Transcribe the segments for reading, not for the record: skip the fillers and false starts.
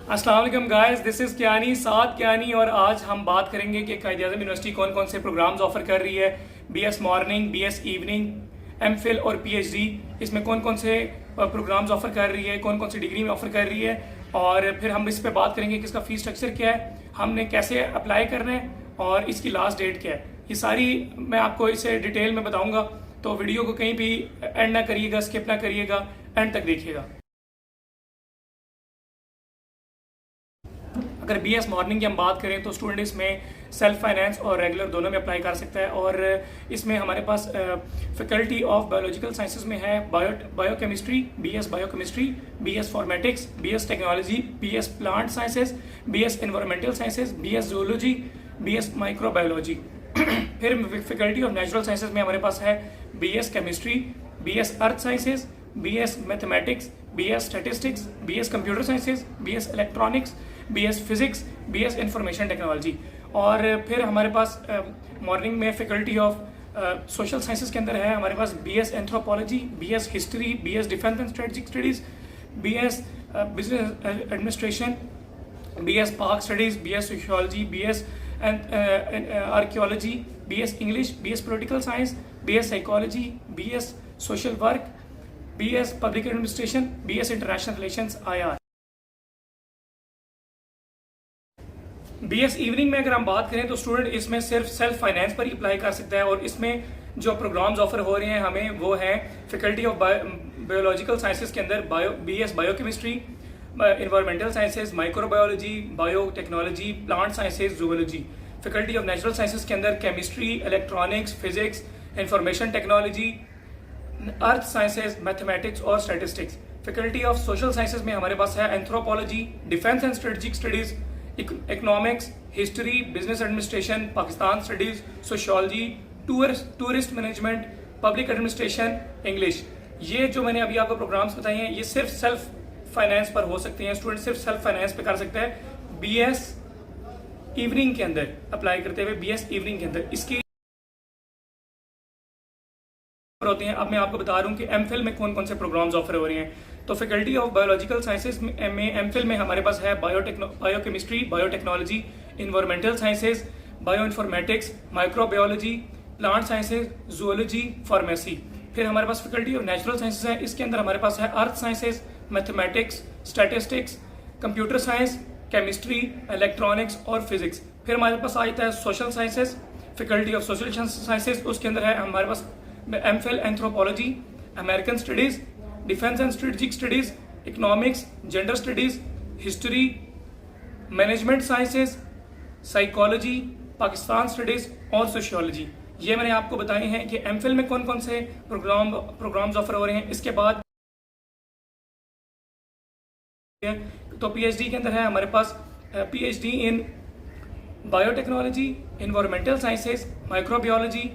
अस्सलाम वालेकुम guys, this is Kiani साद कियानी और आज हम बात करेंगे कि कायद-ए-आज़म यूनिवर्सिटी कौन कौन से प्रोग्राम्स ऑफर कर रही है। BS morning, BS evening, MPhil और पीएचडी, इसमें कौन कौन से प्रोग्राम्स ऑफर कर रही है, कौन कौन सी डिग्री में ऑफर कर रही है। और फिर हम इस पर बात करेंगे कि इसका फीस स्ट्रक्चर क्या है, हमने कैसे अप्लाई करना है और इसकी लास्ट डेट क्या है। ये सारी मैं आपको इसे डिटेल में बताऊँगा, तो वीडियो को कहीं भी एंड ना करिएगा, स्किप ना करिएगा, एंड तक देखिएगा। अगर बीएस मॉर्निंग की हम बात करें तो स्टूडेंट इसमें सेल्फ फाइनेंस और रेगुलर दोनों में अप्लाई कर सकता है। और इसमें हमारे पास फैकल्टी ऑफ बायोलॉजिकल साइंसेज में है biochemistry, BS biochemistry, BS informatics, BS technology, BS plant sciences, BS environmental sciences, BS zoology, BS microbiology. फिर फैकल्टी ऑफ नेचुरल साइंसेज में हमारे पास है BS chemistry, BS earth sciences, BS mathematics, BS statistics, BS computer sciences, BS electronics, BS physics, BS information technology. और फिर हमारे पास morning में फैकल्टी ऑफ सोशल साइंसेज के अंदर है हमारे पास BS anthropology, BS history, BS defence and strategic studies, BS business administration, BS Pak studies, BS sociology, BS archaeology, BS English, BS political science, BS psychology, BS social work, BS public administration, BS international relations IR. BS evening में अगर हम बात करें तो student इसमें सिर्फ self finance पर ही apply कर सकता है। और इसमें जो प्रोग्राम्स ऑफर हो रहे हैं हमें वो है फैकल्टी ऑफ बायोलॉजिकल साइंसेज के अंदर BS biochemistry, environmental sciences, microbiology, biotechnology, plant sciences, zoology. Faculty of natural sciences के अंदर chemistry, electronics, physics, information technology, earth sciences, mathematics और statistics. Faculty of social sciences में हमारे पास है anthropology, defence and strategic studies, economics, history, business administration, Pakistan studies, sociology, tourist management, public administration, English. ये जो मैंने अभी आपको प्रोग्राम्स बताए हैं ये सिर्फ सेल्फ फाइनेंस पर हो सकते हैं। स्टूडेंट सिर्फ सेल्फ फाइनेंस पे कर सकता है बीएस इवनिंग के अंदर अप्लाई करते हुए। बीएस इवनिंग के अंदर इसकी होते हैं। अब मैं आपको बता रहा हूँ कि एमफिल में कौन कौन से प्रोग्राम्स ऑफर हो रहे हैं। तो फैकल्टी ऑफ बायोलॉजिकल साइंसेज में एमफिल में हमारे पास है biochemistry, biotechnology, environmental sciences, bio informatics, microbiology, plant sciences, zoology, pharmacy. फिर हमारे पास फैकल्टी ऑफ नेचुरल साइंसेज है, इसके अंदर हमारे पास है earth sciences, mathematics, statistics, computer science, chemistry, electronics और फिजिक्स। फिर हमारे पास आता है social sciences, faculty of social sciences, उसके अंदर है हमारे पास MPhil anthropology, American studies, defence and strategic studies, economics, gender studies, history, management sciences, psychology, Pakistan studies और सोशियोलॉजी। ये मैंने आपको बताए हैं कि एमफिल में कौन कौन से प्रोग्राम्स ऑफर हो रहे हैं। इसके बाद तो पीएचडी के अंदर है हमारे पास PhD in biotechnology, environmental sciences, microbiology,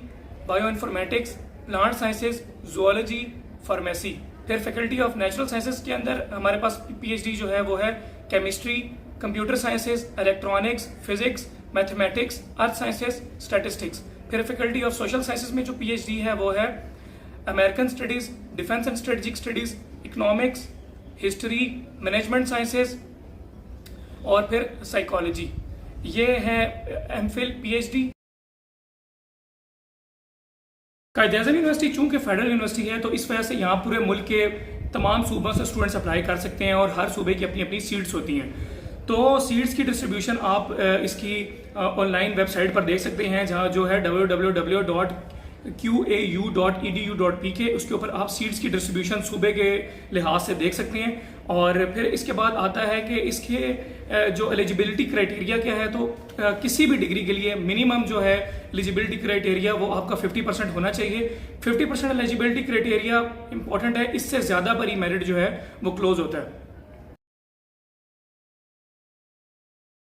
bio informatics, plant sciences, zoology, pharmacy. फिर फैकल्टी ऑफ नेचुरल साइंसेज के अंदर हमारे पास पीएचडी जो है वो है chemistry, computer sciences, electronics, physics, mathematics, earth sciences, statistics. फिर फैकल्टी ऑफ सोशल साइंसेज में जो पीएचडी है वो है American studies, defence and strategic studies, economics, history, management sciences और फिर साइकोलॉजी। ये है एमफिल पीएचडी। कायद-ए-आज़म यूनिवर्सिटी चूंकि फेडरल यूनिवर्सिटी है तो इस वजह से यहाँ पूरे मुल्क के तमाम सूबों से स्टूडेंट्स अप्लाई कर सकते हैं और हर सूबे की अपनी अपनी सीट्स होती हैं। तो सीट्स की डिस्ट्रीब्यूशन आप इसकी ऑनलाइन वेबसाइट पर देख सकते हैं, जहाँ जो है www.qau.edu.pk, उसके ऊपर आप सीट्स की डिस्ट्रीब्यूशन सूबे के लिहाज से देख सकते हैं। और फिर इसके बाद आता है कि इसके जो एलिजिबिलिटी क्राइटेरिया क्या है, तो किसी भी डिग्री के लिए मिनिमम जो है एलिजिबिलिटी क्राइटेरिया वो आपका 50% होना चाहिए। 50% एलिजिबिलिटी क्राइटेरिया इंपॉर्टेंट है, इससे ज़्यादा पर ही मेरिट जो है वो क्लोज होता है।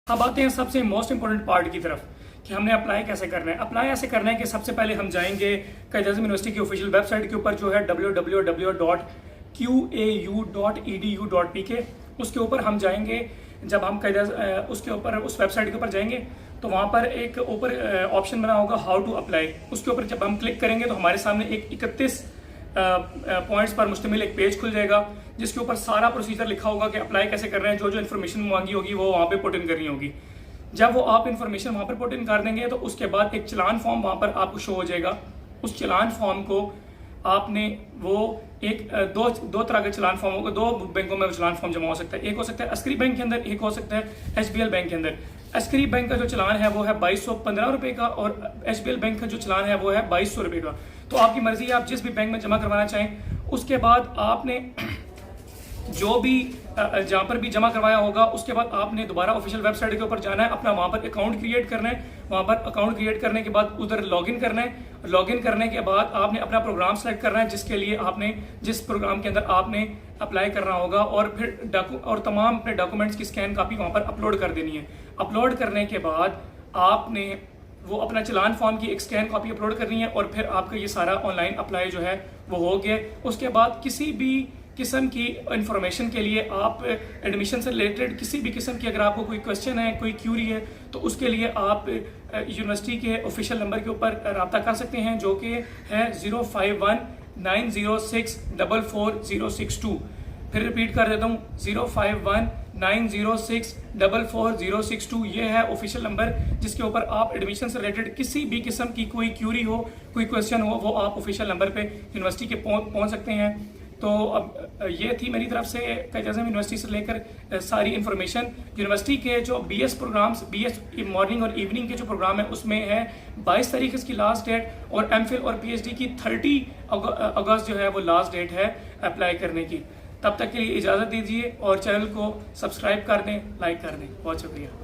अब आते हैं सबसे मोस्ट इंपॉर्टेंट पार्ट की तरफ कि हमने अप्लाई कैसे करना है। अप्लाई ऐसे करना है कि सबसे पहले हम जाएंगे कायद-ए-आज़म यूनिवर्सिटी की ऑफिशियल वेबसाइट के ऊपर जो है www.qau.edu.pk, उसके ऊपर हम जाएंगे। जब हम उसके ऊपर उस वेबसाइट के ऊपर जाएंगे तो वहाँ पर एक ऊपर ऑप्शन बना होगा हाउ टू अप्लाई। उसके ऊपर जब हम क्लिक करेंगे तो हमारे सामने एक 31 पॉइंट्स पर मुश्तमिल एक पेज खुल जाएगा, जिसके ऊपर सारा प्रोसीजर लिखा होगा कि अप्लाई कैसे कर रहे हैं, जो जो इन्फॉर्मेशन मांगी होगी वो वहाँ पे पुट इन करनी होगी। जब वो आप इन्फॉर्मेशन वहाँ पर पुट इन कर देंगे तो उसके बाद एक चलान फॉर्म वहाँ पर आपको शो हो जाएगा। उस चलान फॉर्म को आपने वो एक दो तरह के चलान फॉर्म होगा, दो बैंकों में चलान फॉर्म जमा हो सकता है। एक हो सकता है अस्करी बैंक के अंदर, एक हो सकता है एचबीएल बैंक के अंदर। अस्करी बैंक का जो चलान है वो है 2215 रुपए का और एचबीएल बैंक का जो चलान है वो है 2200 रुपए का। तो आपकी मर्जी है, आप जिस भी बैंक में जमा करवाना चाहें। उसके बाद आपने जो भी जहां पर भी जमा करवाया होगा उसके बाद आपने दोबारा ऑफिशियल वेबसाइट के ऊपर जाना है, अपना वहां पर अकाउंट क्रिएट करना है। वहां पर अकाउंट क्रिएट करने के बाद उधर लॉगिन करना है। लॉगिन करने के बाद आपने अपना प्रोग्राम सेलेक्ट करना है जिसके लिए आपने जिस प्रोग्राम के अंदर आपने अप्लाई करना होगा, और फिर और तमाम अपने डॉक्यूमेंट्स की स्कैन कॉपी वहां पर अपलोड कर देनी है। अपलोड करने के बाद आपने वो अपना चलान फॉर्म की एक स्कैन कॉपी अपलोड करनी है और फिर आपका ये सारा ऑनलाइन अप्लाई जो है वो हो गया। उसके बाद किसी भी किस्म की इंफॉर्मेशन के लिए आप एडमिशन से रिलेटेड किसी भी किस्म की अगर आपको कोई क्वेश्चन है, कोई क्यूरी है, तो उसके लिए आप यूनिवर्सिटी के ऑफिशियल नंबर के ऊपर रब्ता कर सकते हैं जो कि है 05190644062। फिर रिपीट कर देता हूँ 05190644062। ये है ऑफिशियल नंबर जिसके ऊपर आप एडमिशन से रिलेटेड किसी भी किस्म की कोई क्यूरी हो, कोई क्वेश्चन हो, वो आप ऑफिशियल नंबर पे यूनिवर्सिटी के पहुंच सकते हैं। तो अब ये थी मेरी तरफ से कायद आज़म यूनिवर्सिटी से लेकर सारी इन्फॉर्मेशन। यूनिवर्सिटी के जो बीएस प्रोग्राम्स, बीएस मॉर्निंग और इवनिंग के जो प्रोग्राम है उसमें है 22 तारीख इसकी लास्ट डेट, और एमफिल और पीएचडी की 30 अगस्त जो है वो लास्ट डेट है अप्लाई करने की। तब तक के लिए इजाज़त दीजिए और चैनल को सब्सक्राइब कर दें, लाइक कर दें। बहुत शुक्रिया।